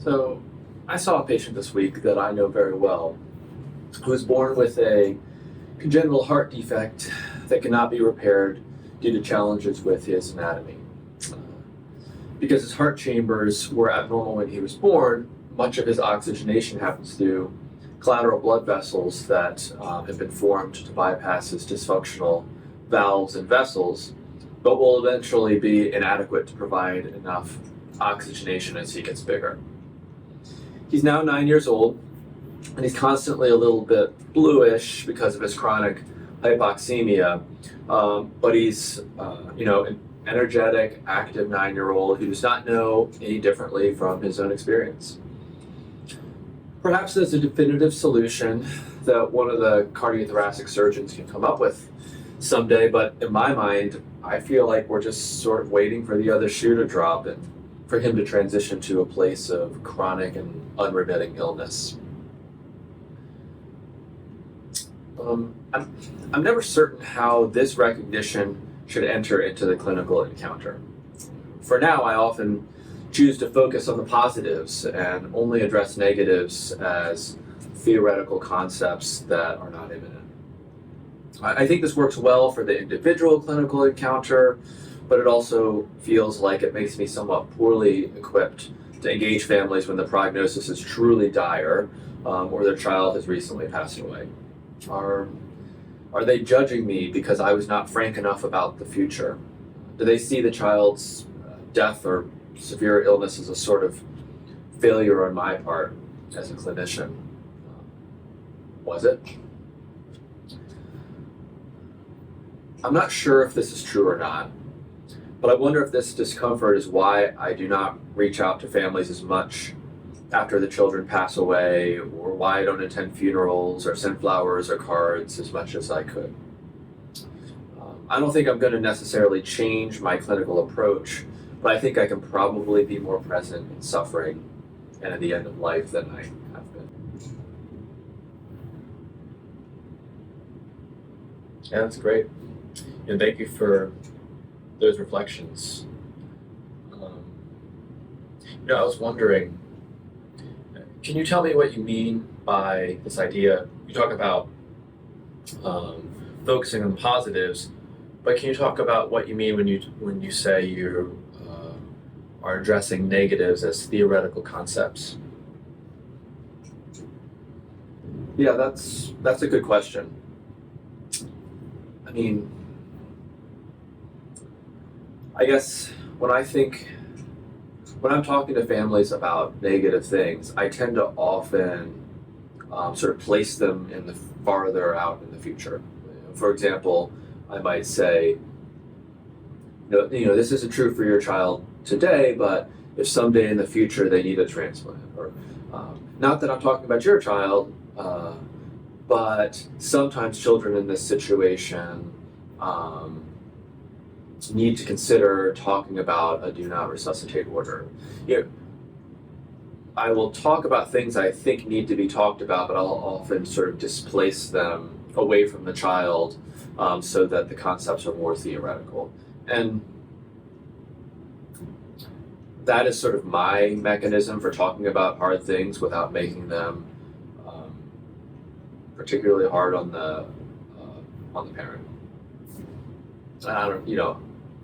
So I saw a patient this week that I know very well who was born with a congenital heart defect that cannot be repaired due to challenges with his anatomy. Because his heart chambers were abnormal when he was born, much of his oxygenation happens through collateral blood vessels that have been formed to bypass his dysfunctional valves and vessels, but will eventually be inadequate to provide enough oxygenation as he gets bigger. He's now 9 years old, and he's constantly a little bit bluish because of his chronic hypoxemia, but he's, an energetic, active 9-year-old who does not know any differently from his own experience. Perhaps there's a definitive solution that one of the cardiothoracic surgeons can come up with someday, but in my mind, I feel like we're just sort of waiting for the other shoe to drop and for him to transition to a place of chronic and unremitting illness. I'm never certain how this recognition should enter into the clinical encounter. For now, I often choose to focus on the positives and only address negatives as theoretical concepts that are not imminent. I think this works well for the individual clinical encounter, but it also feels like it makes me somewhat poorly equipped to engage families when the prognosis is truly dire or their child has recently passed away. Are they judging me because I was not frank enough about the future? Do they see the child's death or severe illness as a sort of failure on my part as a clinician? Was it? I'm not sure if this is true or not, but I wonder if this discomfort is why I do not reach out to families as much after the children pass away, or why I don't attend funerals or send flowers or cards as much as I could. I don't think I'm going to necessarily change my clinical approach, but I think I can probably be more present in suffering and at the end of life than I have been. Yeah, that's great. And thank you for those reflections. I was wondering, can you tell me what you mean by this idea? You talk about focusing on the positives, but can you talk about what you mean when you say you are addressing negatives as theoretical concepts? Yeah, that's a good question. I mean, I guess when I'm talking to families about negative things, I tend to often sort of place them in the farther out in the future. For example, I might say, this isn't true for your child today, but if someday in the future they need a transplant, or not that I'm talking about your child, but sometimes children in this situation need to consider talking about a do not resuscitate order. I will talk about things I think need to be talked about, but I'll often sort of displace them away from the child so that the concepts are more theoretical. And that is sort of my mechanism for talking about hard things without making them particularly hard on the parent.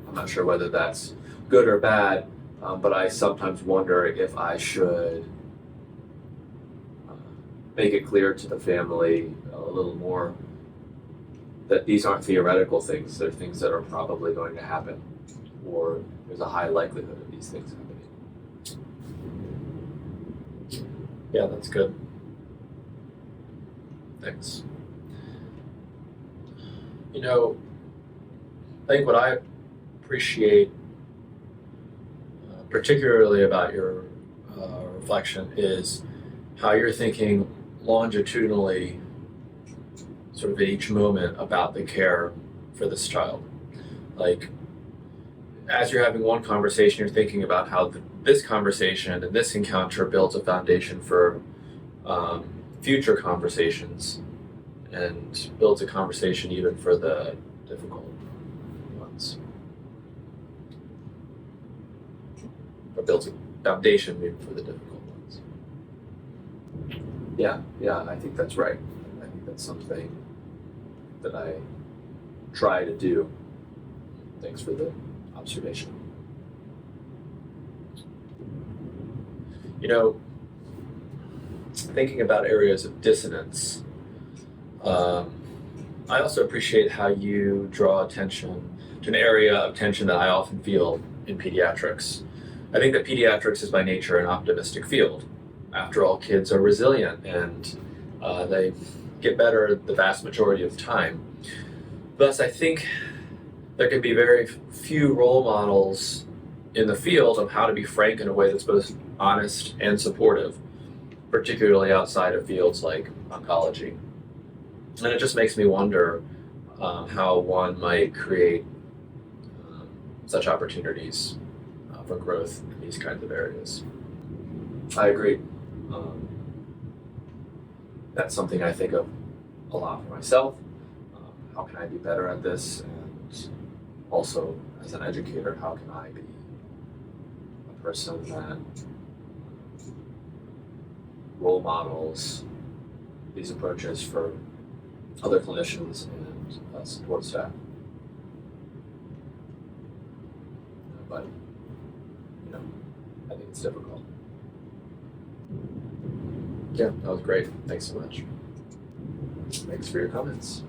I'm not sure whether that's good or bad, but I sometimes wonder if I should make it clear to the family a little more that these aren't theoretical things, they're things that are probably going to happen, or there's a high likelihood of these things happening. Yeah, that's good. Thanks. I think what I appreciate particularly about your reflection is how you're thinking longitudinally, sort of at each moment, about the care for this child. Like, as you're having one conversation, you're thinking about how this conversation and this encounter builds a foundation for future conversations and builds a conversation even for the difficult ones. Or builds a foundation maybe for the difficult ones. Yeah, I think that's right. I think that's something that I try to do. Thanks for the observation. You know, thinking about areas of dissonance, um, I also appreciate how you draw attention to an area of tension that I often feel in pediatrics. I think that pediatrics is by nature an optimistic field. After all, kids are resilient and they get better the vast majority of the time. Thus, I think there can be very few role models in the field of how to be frank in a way that's both honest and supportive, particularly outside of fields like oncology. And it just makes me wonder how one might create such opportunities for growth in these kinds of areas. I agree. Um, that's something I think of a lot for myself. How can I be better at this? And also, as an educator, how can I be a person that role models these approaches for other clinicians and support staff? But, I think it's difficult. Yeah, that was great. Thanks so much. Thanks for your comments.